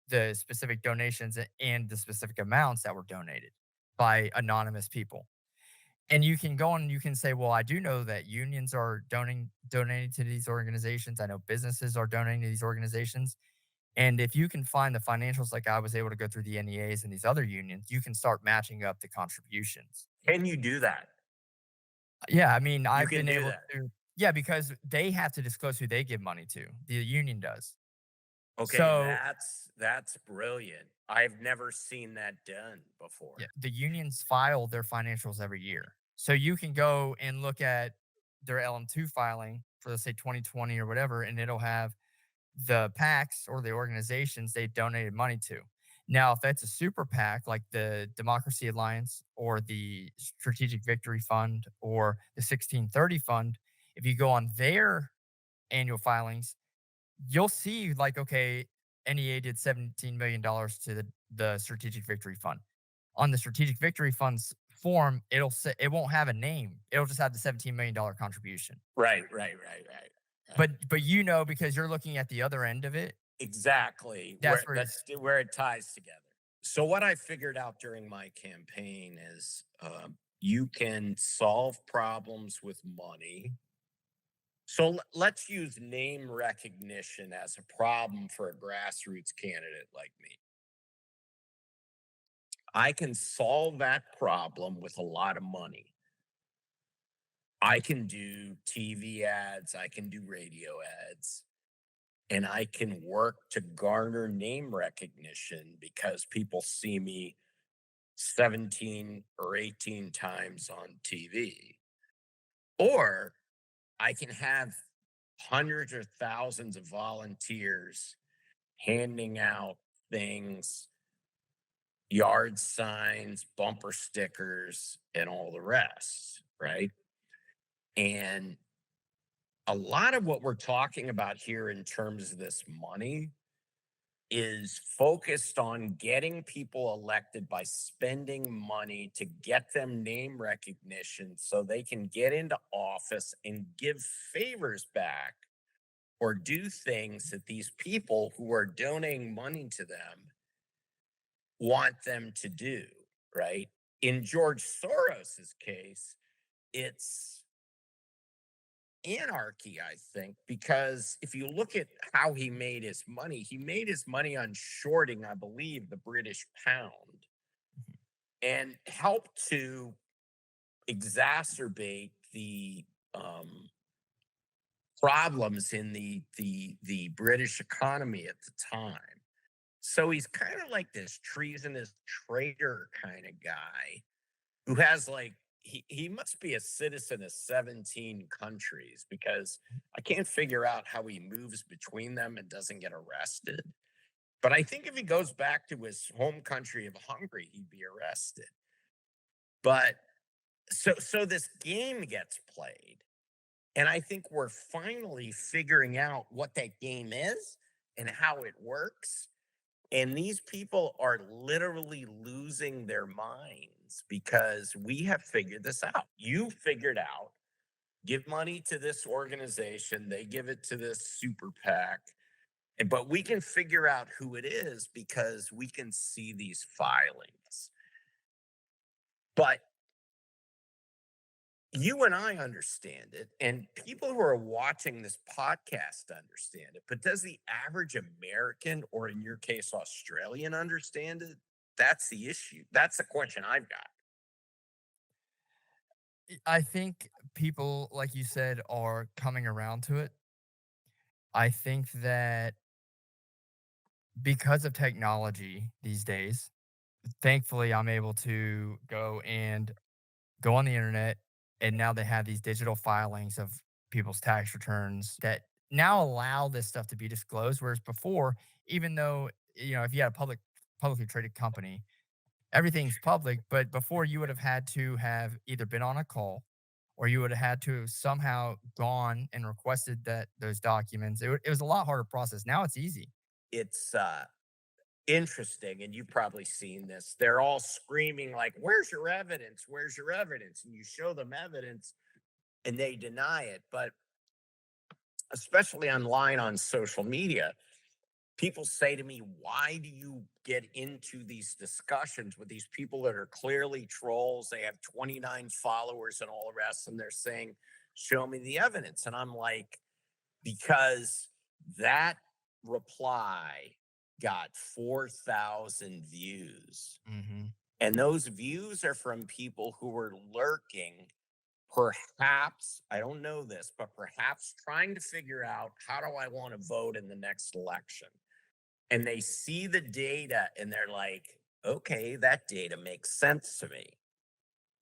Speaker 1: the specific donations and the specific amounts that were donated by anonymous people. And you can go and you can say, well, I do know that unions are donating to these organizations. I know businesses are donating to these organizations. And if you can find the financials, like I was able to go through the NEAs and these other unions, you can start matching up the contributions.
Speaker 2: Can you do that?
Speaker 1: Yeah, I mean,
Speaker 2: You
Speaker 1: I've
Speaker 2: can
Speaker 1: been
Speaker 2: do
Speaker 1: able
Speaker 2: that.
Speaker 1: to. Yeah, because they have to disclose who they give money to. The union does.
Speaker 2: Okay,
Speaker 1: So
Speaker 2: that's brilliant. I've never seen that done
Speaker 1: yeah,
Speaker 2: before.
Speaker 1: the unions file their financials every year. So you can go and look at their LM2 filing for, let's say, 2020 or whatever, and it'll have the PACs or the organizations they donated money to. Now, if that's a super PAC like the Democracy Alliance or the Strategic Victory Fund or the 1630 Fund, if you go on their annual filings, you'll see like, okay, NEA did $17 million to the Strategic Victory Fund. On the Strategic Victory Fund's form, it'll say it won't have a name. It'll just have the $17 million contribution.
Speaker 2: Right, right, right, right, right.
Speaker 1: But because you're looking at the other end of it,
Speaker 2: Exactly.
Speaker 1: that's where
Speaker 2: That's where it ties together. So what I figured out during my campaign is, you can solve problems with money. So let's use name recognition as a problem for a grassroots candidate like me. I can solve that problem with a lot of money. I can do TV ads, I can do radio ads, and I can work to garner name recognition because people see me 17 or 18 times on TV. Or I can have hundreds or thousands of volunteers handing out things, yard signs, bumper stickers, and all the rest, right? And a lot of what we're talking about here in terms of this money is focused on getting people elected by spending money to get them name recognition so they can get into office and give favors back or do things that these people who are donating money to them want them to do, right? In George Soros's case, it's anarchy, I think, because if you look at how he made his money on shorting, I believe, the British pound and helped to exacerbate the problems in the British economy at the time. So he's kind of like this treasonous traitor kind of guy who has like he must be a citizen of 17 countries because I can't figure out how he moves between them and doesn't get arrested. But I think if he goes back to his home country of Hungary, he'd be arrested. But so this game gets played. And I think we're finally figuring out what that game is and how it works. And these people are literally losing their minds because we have figured this out. You figured out, give money to this organization, they give it to this super PAC. But we can figure out who it is because we can see these filings. But you and I understand it, and people who are watching this podcast understand it. But does the average American, or in your case, Australian, understand it? That's the issue. That's the question I've got.
Speaker 1: I think people, like you said, are coming around to it. I think that because of technology these days, thankfully, I'm able to go on the internet, and now they have these digital filings of people's tax returns that now allow this stuff to be disclosed. Whereas before, even though, if you had a publicly traded company, everything's public, but before you would have had to have either been on a call or you would have had to have somehow gone and requested that those documents. It was a lot harder process. Now it's easy.
Speaker 2: It's interesting, and you've probably seen this. They're all screaming like, "Where's your evidence? Where's your evidence?" And you show them evidence, and they deny it. But especially online on social media, people say to me, "Why do you get into these discussions with these people that are clearly trolls? They have 29 followers and all the rest, and they're saying, 'Show me the evidence.'" And I'm like, because that reply got 4,000 views.
Speaker 1: Hmm.
Speaker 2: And those views are from people who were lurking, perhaps, I don't know this, but perhaps trying to figure out, how do I want to vote in the next election? And they see the data and they're like, okay, that data makes sense to me.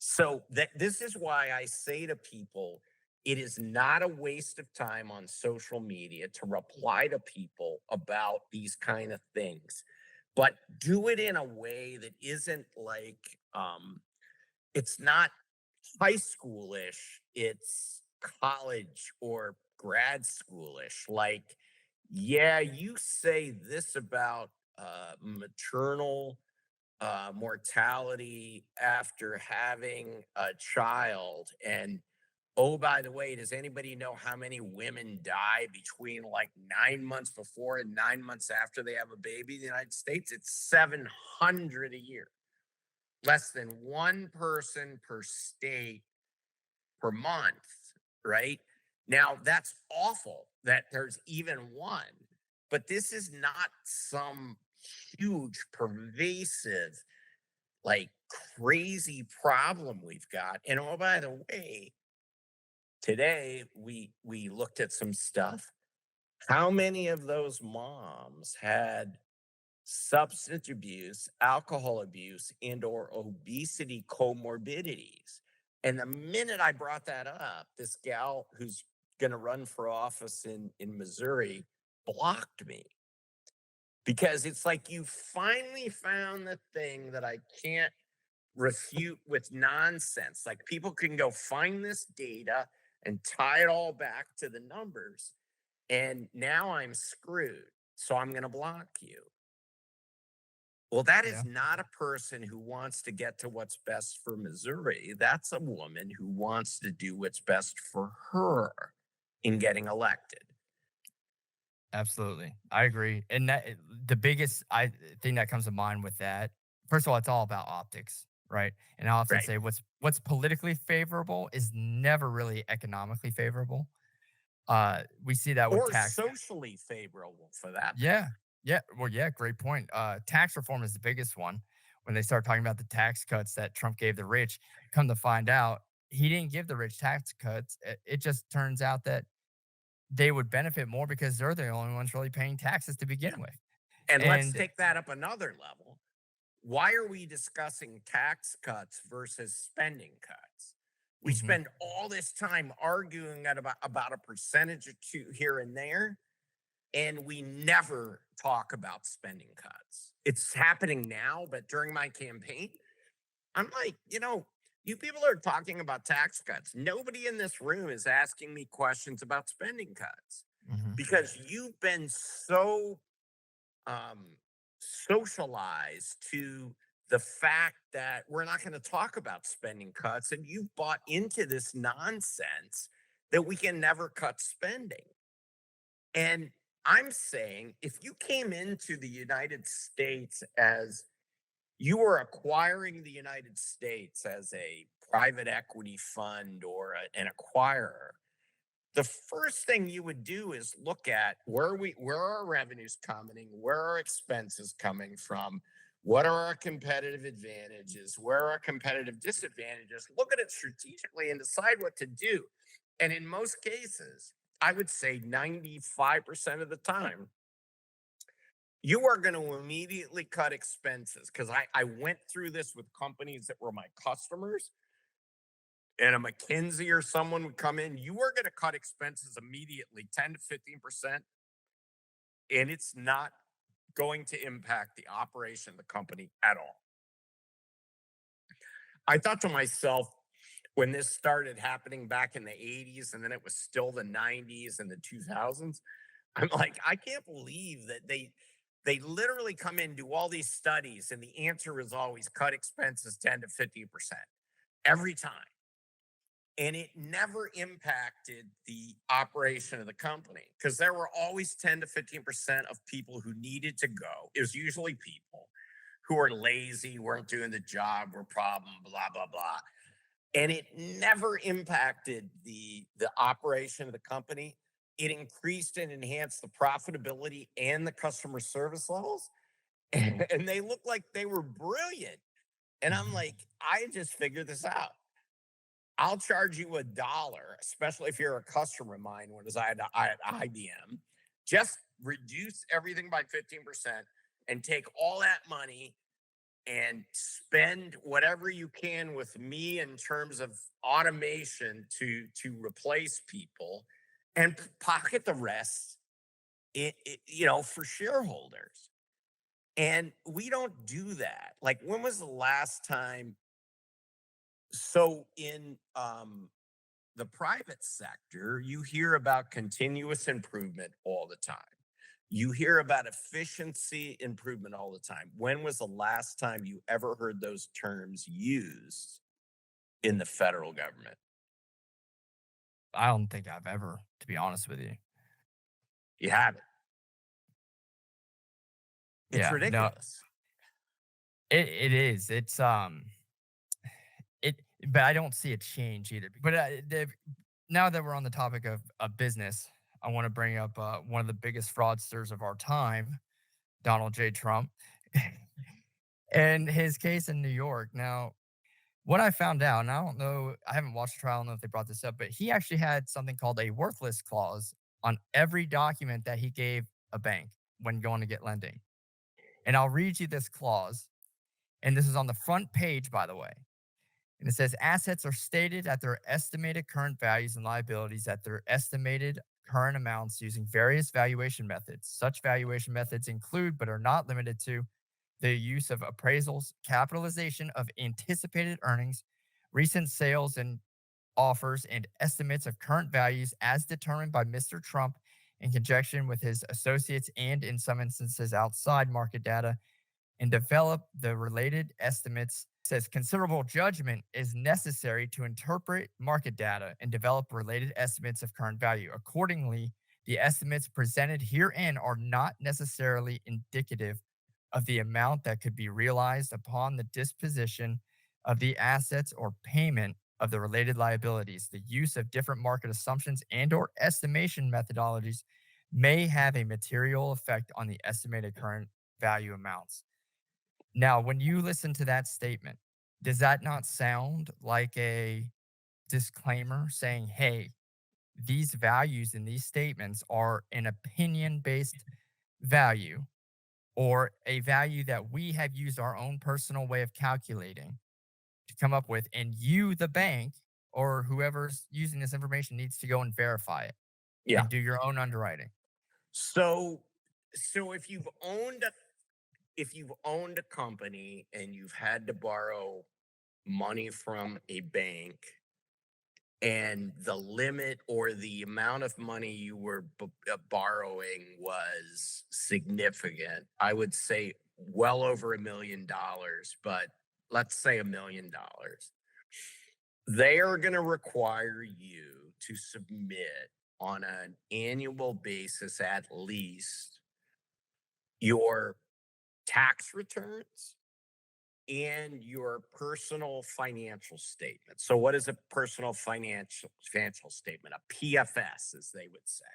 Speaker 2: So this is why I say to people, it is not a waste of time on social media to reply to people about these kind of things, but do it in a way that isn't like, it's not high schoolish, it's college or grad schoolish. Like, yeah, you say this about maternal mortality after having a child. And oh, by the way, does anybody know how many women die between like 9 months before and 9 months after they have a baby in the United States? It's 700 a year, less than one person per state per month, right? Now, that's awful that there's even one, but this is not some huge, pervasive, like crazy problem we've got. And oh, by the way, today we looked at some stuff. How many of those moms had substance abuse, alcohol abuse, and or obesity comorbidities? And the minute I brought that up, this gal who's going to run for office in Missouri blocked me, because it's like, you finally found the thing that I can't refute with nonsense. Like, people can go find this data and tie it all back to the numbers. And now I'm screwed. So I'm going to block you. Well, that
Speaker 1: Yeah,
Speaker 2: is not a person who wants to get to what's best for Missouri. That's a woman who wants to do what's best for her in getting elected.
Speaker 1: absolutely. I agree. And the biggest thing that comes to mind with that, first of all, it's all about optics, right? And I often
Speaker 2: Right.
Speaker 1: say what's politically favorable is never really economically favorable. We see that with
Speaker 2: Or
Speaker 1: tax.
Speaker 2: socially favorable for that matter.
Speaker 1: Yeah. Yeah. Well, yeah, great point. Tax reform is the biggest one. When they start talking about the tax cuts that Trump gave the rich, come to find out, he didn't give the rich tax cuts. It just turns out that they would benefit more because they're the only ones really paying taxes to begin
Speaker 2: Yeah.
Speaker 1: with.
Speaker 2: And let's
Speaker 1: And
Speaker 2: take that up another level. Why are we discussing tax cuts versus spending cuts? We
Speaker 1: mhm,
Speaker 2: spend all this time arguing about a percentage or two here and there, and we never talk about spending cuts. It's happening now, but during my campaign, I'm like, you people are talking about tax cuts. Nobody in this room is asking me questions about spending cuts,
Speaker 1: mhm.
Speaker 2: because you've been so um socialize to the fact that we're not going to talk about spending cuts, and you've bought into this nonsense that we can never cut spending. And I'm saying if you came into the United States as you were acquiring the United States as a private equity fund or an acquirer, the first thing you would do is look at where are our revenues coming, where are our expenses coming from, what are our competitive advantages, where are our competitive disadvantages, look at it strategically and decide what to do. And in most cases, I would say 95% of the time, you are going to immediately cut expenses, because I went through this with companies that were my customers, and a McKinsey or someone would come in. You are going to cut expenses immediately, 10 to 15%, and it's not going to impact the operation of the company at all. I thought to myself, when this started happening back in the 80s, and then it was still the 90s and the 2000s, I'm like, I can't believe that they literally come in, do all these studies, and the answer is always cut expenses 10 to 50% every time. And it never impacted the operation of the company, because there were always 10 to 15% of people who needed to go. It was usually people who were lazy, weren't doing the job, were problem, blah, blah, blah. And it never impacted the operation of the company. It increased and enhanced the profitability and the customer service levels. And they looked like they were brilliant. And I'm like, I just figured this out. I'll charge you $1, especially if you're a customer of mine. When I had IBM, just reduce everything by 15% and take all that money and spend whatever you can with me in terms of automation to replace people, and pocket the rest, for shareholders. And we don't do that. Like, when was the last time? So in the private sector, you hear about continuous improvement all the time. You hear about efficiency improvement all the time. When was the last time you ever heard those terms used in the federal government?
Speaker 1: I don't think I've ever, to be honest with you.
Speaker 2: You haven't. It's
Speaker 1: Yeah, no,
Speaker 2: ridiculous.
Speaker 1: it is. It, but I don't see a change either. But now that we're on the topic of business, I want to bring up one of the biggest fraudsters of our time, Donald J. Trump, and his case in New York. Now, what I found out, and I don't know, I haven't watched the trial, I don't know if they brought this up, but he actually had something called a worthless clause on every document that he gave a bank when going to get lending. And I'll read you this clause. And this is on the front page, by the way. And it says assets are stated at their estimated current values and liabilities at their estimated current amounts using various valuation methods. Such valuation methods include, but are not limited to, the use of appraisals, capitalization of anticipated earnings, recent sales and offers, and estimates of current values as determined by Mr. Trump in conjunction with his associates and, in some instances, outside market data, and develop the related estimates. It says considerable judgment is necessary to interpret market data and develop related estimates of current value. Accordingly, the estimates presented herein are not necessarily indicative of the amount that could be realized upon the disposition of the assets or payment of the related liabilities. The use of different market assumptions and or estimation methodologies may have a material effect on the estimated current value amounts. Now, when you listen to that statement, does that not sound like a disclaimer saying, hey, these values in these statements are an opinion based value, or a value that we have used our own personal way of calculating to come up with, and you, the bank, or whoever's using this information, needs to go and verify it
Speaker 2: Yeah.
Speaker 1: and do your own underwriting?
Speaker 2: So if you've owned a company and you've had to borrow money from a bank, and the limit or the amount of money you were borrowing was significant, I would say well over $1 million, but let's say $1 million. They are going to require you to submit on an annual basis at least your tax returns and your personal financial statement. So, what is a personal financial statement? A PFS, as they would say.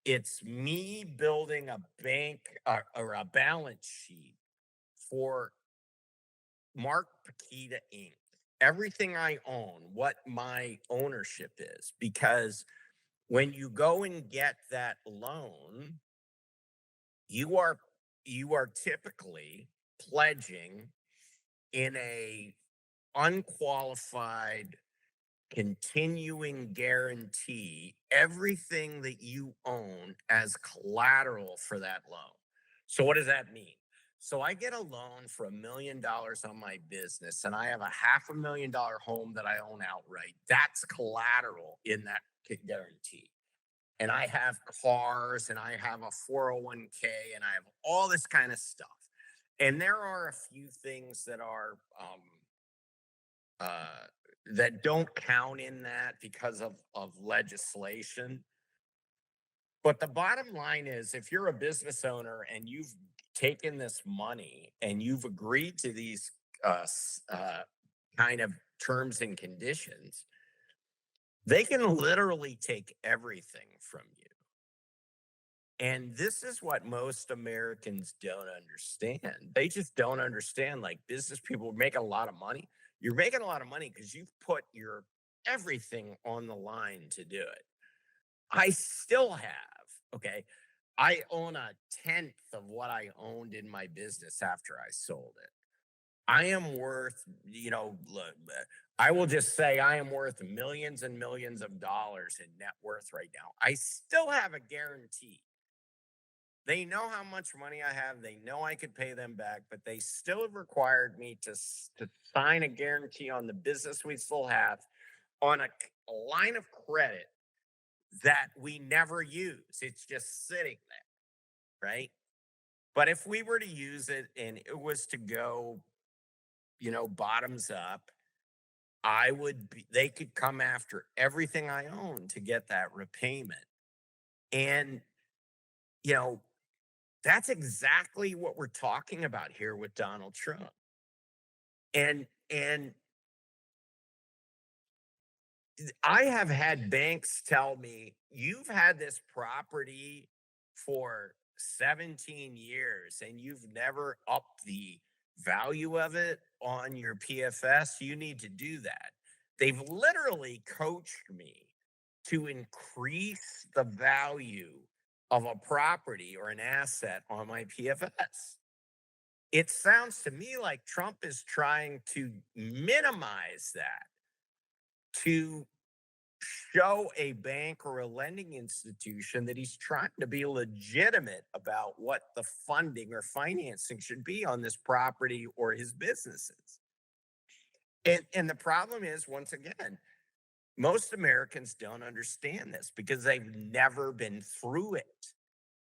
Speaker 2: It's me building a bank or a balance sheet for Mark Pukita Inc. Everything I own, what my ownership is, because when you go and get that loan, you are you are typically pledging in a unqualified continuing guarantee everything that you own as collateral for that loan. So what does that mean? So I get a loan for $1 million on my business and I have a $500,000 home that I own outright. That's collateral in that guarantee. And I have cars and I have a 401k and I have all this kind of stuff. And there are a few things that are uh, that don't count in that because of legislation. But the bottom line is if you're a business owner and you've taken this money and you've agreed to these kind of terms and conditions, they can literally take everything from you. And this is what most Americans don't understand. They just don't understand. Like business people make a lot of money. You're making a lot of money because you've put your everything on the line to do it. I still have, okay. I own a tenth of what I owned in my business after I sold it. I am worth, look, I will just say I am worth millions and millions of dollars in net worth right now. I still have a guarantee. They know how much money I have. They know I could pay them back, but they still have required me to sign a guarantee on the business we still have on a line of credit that we never use. It's just sitting there, right? But if we were to use it and it was to go, bottoms up, they could come after everything I own to get that repayment. And, you know, that's exactly what we're talking about here with Donald Trump. And I have had banks tell me, you've had this property for 17 years and you've never upped the value of it on your PFS. You need to do that. They've literally coached me to increase the value of a property or an asset on my PFS. It sounds to me like Trump is trying to minimize that to show a bank or a lending institution that he's trying to be legitimate about what the funding or financing should be on this property or his businesses. And the problem is, once again, most Americans don't understand this because they've never been through it.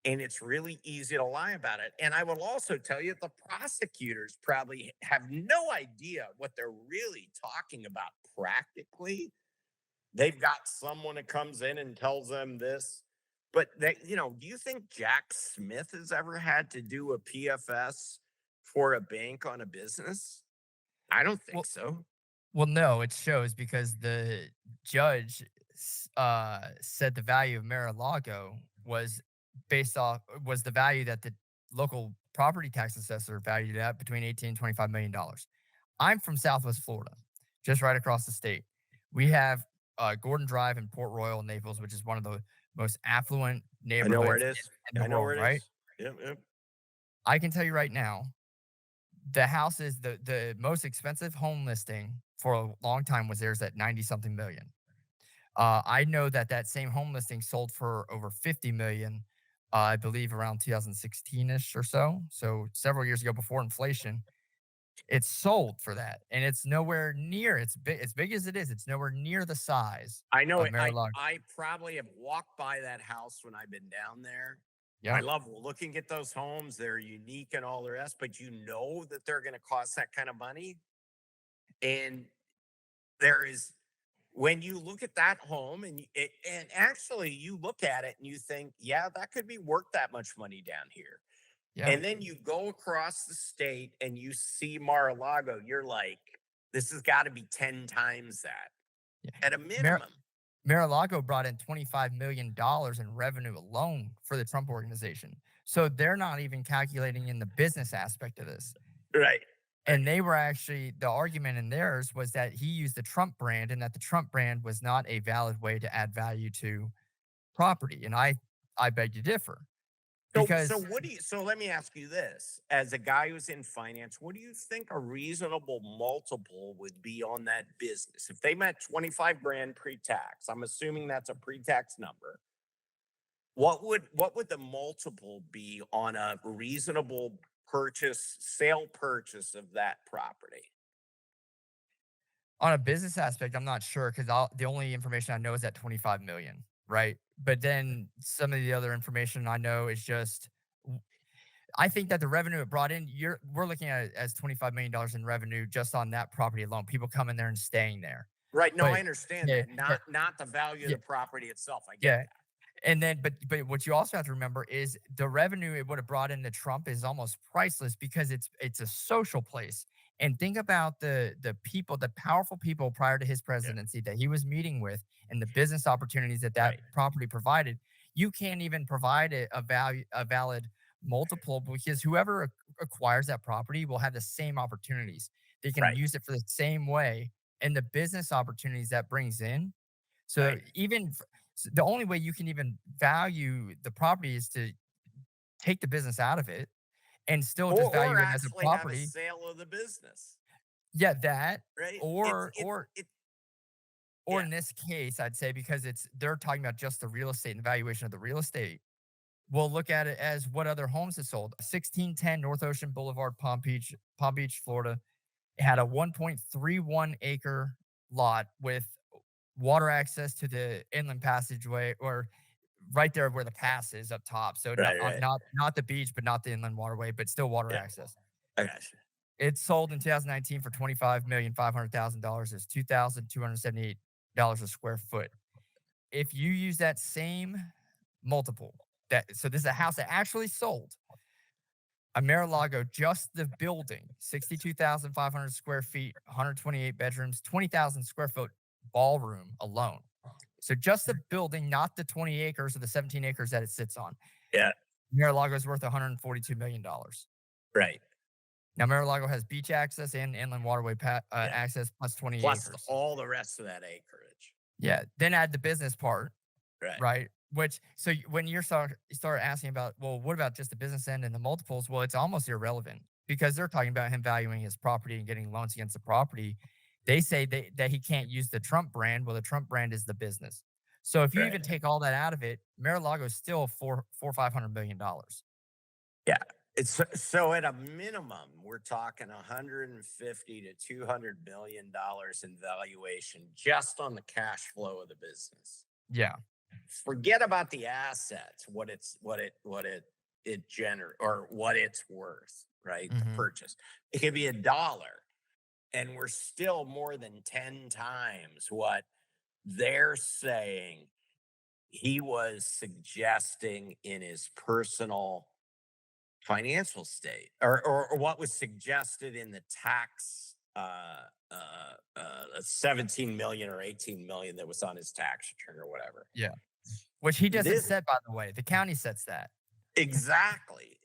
Speaker 2: And it's really easy to lie about it. And I will also tell you the prosecutors probably have no idea what they're really talking about practically. They've got someone that comes in and tells them this. But do you think Jack Smith has ever had to do a PFS for a bank on a business? I don't think
Speaker 1: Well,
Speaker 2: so.
Speaker 1: no, it shows because the judge said the value of Mar-a-Lago was the value that the local property tax assessor valued it at between 18 and $25 million. I'm from Southwest Florida, just right across the state. We have Gordon Drive in Port Royal, Naples, which is one of the most affluent
Speaker 2: I know where
Speaker 1: neighborhoods
Speaker 2: it is.
Speaker 1: in the
Speaker 2: I know
Speaker 1: world,
Speaker 2: where it
Speaker 1: right?
Speaker 2: is. Yep, yep.
Speaker 1: I can tell you right now, the house is the most expensive home listing for a long time was theirs at 90 something million. I know that that same home listing sold for over 50 million, I believe around 2016ish or so. So several years ago before inflation, it's sold for that, and it's nowhere near as big as it is. It's nowhere near the size
Speaker 2: I know
Speaker 1: of
Speaker 2: it. I
Speaker 1: Mar-a-Lago.
Speaker 2: I probably have walked by that house when I've been down there. I
Speaker 1: Yep.
Speaker 2: love looking at those homes. They're unique and all the rest, but you know that they're going to cost that kind of money. And there is, when you look at that home and actually you look at it and you think, yeah, that could be worth that much money down here.
Speaker 1: Yeah.
Speaker 2: And then you go across the state and you see Mar-a-Lago, you're like, this has got to be 10 times that
Speaker 1: Yeah.
Speaker 2: at a
Speaker 1: Mar-
Speaker 2: minimum.
Speaker 1: Mar-a-Lago brought in $25 million in revenue alone for the Trump organization. So they're not even calculating in the business aspect of this.
Speaker 2: Right. Right.
Speaker 1: And they were actually, the argument in theirs was that he used the Trump brand and that the Trump brand was not a valid way to add value to property. And I beg to differ
Speaker 2: So
Speaker 1: because
Speaker 2: what do you, so let me ask you this. As a guy who's in finance, what do you think a reasonable multiple would be on that business? If they met 25 grand pre-tax, I'm assuming that's a pre-tax number. What would the multiple be on a reasonable sale purchase of that property?
Speaker 1: on a business aspect, I'm not sure because the only information I know is at 25 million, right? But then some of the other information I know is just, I think that the revenue it brought in, we're looking at it as $25 million in revenue just on that property alone. People coming there and staying there.
Speaker 2: Right. No, I
Speaker 1: But
Speaker 2: understand
Speaker 1: yeah,
Speaker 2: that. Not the value of
Speaker 1: yeah,
Speaker 2: the property itself. I get
Speaker 1: yeah.
Speaker 2: that.
Speaker 1: And then, but what you also have to remember is the revenue it would have brought into Trump is almost priceless because it's a social place. And think about the people, the powerful people prior to his
Speaker 2: Yeah.
Speaker 1: presidency that he was meeting with, and the business opportunities that that
Speaker 2: Right.
Speaker 1: property provided. You can't even provide a valid multiple because whoever acquires that property will have the same opportunities. They can
Speaker 2: Right.
Speaker 1: use it for the same way, and the business opportunities that brings in. So
Speaker 2: Right.
Speaker 1: the only way you can even value the property is to take the business out of it and still just
Speaker 2: Or
Speaker 1: value it as a
Speaker 2: actually have a
Speaker 1: property.
Speaker 2: sale of the business.
Speaker 1: Yeah, that
Speaker 2: Right.
Speaker 1: or or or
Speaker 2: Yeah.
Speaker 1: in this case, I'd say because they're talking about just the real estate and the valuation of the real estate. We'll look at it as what other homes it sold. 1610 North Ocean Boulevard, Palm Beach, Florida. It had a 1.31 acre lot with water access to the inland passageway or right there where the pass is up top. So
Speaker 2: Right. Right.
Speaker 1: not the beach, but not the inland waterway, but still water
Speaker 2: Yeah.
Speaker 1: access.
Speaker 2: I got you.
Speaker 1: It sold in 2019 for $25,500,000. It's $2,278 a square foot. If you use that same multiple, so this is a house that actually sold. A Mar-a-Lago, just the building, 62,500 square feet, 128 bedrooms, 20,000 square foot ballroom alone. So just the building, not the 20 acres or the 17 acres that it sits on.
Speaker 2: Yeah.
Speaker 1: Mar-a-Lago is worth $142 million.
Speaker 2: Right.
Speaker 1: Now, Mar-a-Lago has beach access and inland waterway
Speaker 2: Yeah.
Speaker 1: access plus 20
Speaker 2: Plus
Speaker 1: acres.
Speaker 2: all the rest of that acreage.
Speaker 1: Yeah. Then add the business part,
Speaker 2: Right.
Speaker 1: right? Which, so when you start asking about, well, what about just the business end and the multiples? Well, it's almost irrelevant because they're talking about him valuing his property and getting loans against the property. They say that he can't use the Trump brand. Well, the Trump brand is the business. So if you
Speaker 2: Right.
Speaker 1: even take all that out of it, Mar-a-Lago is still $500 million.
Speaker 2: Yeah. It's so at a minimum, we're talking 150 to $200 million in valuation just on the cash flow of the business.
Speaker 1: Yeah.
Speaker 2: Forget about the assets, what it generates or what it's worth, right? The
Speaker 1: Hmm.
Speaker 2: purchase. It could be $1, and we're still more than 10 times what they're saying he was suggesting in his personal financial state, or what was suggested in the tax 17 million or 18 million that was on his tax return or whatever.
Speaker 1: Yeah. Which he doesn't
Speaker 2: This
Speaker 1: set, by the way. The county sets that.
Speaker 2: exactly.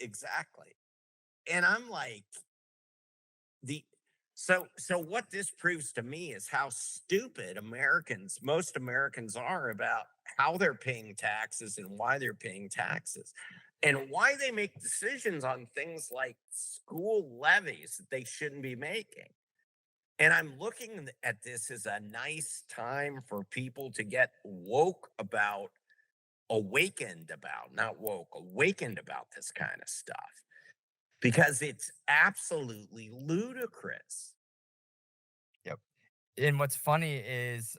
Speaker 2: And I'm like, the so what this proves to me is how stupid most Americans are about how they're paying taxes and why they're paying taxes and why they make decisions on things like school levies that they shouldn't be making. And I'm looking at this as a nice time for people to get not woke, awakened about this kind of stuff because it's absolutely ludicrous.
Speaker 1: Yep. And what's funny is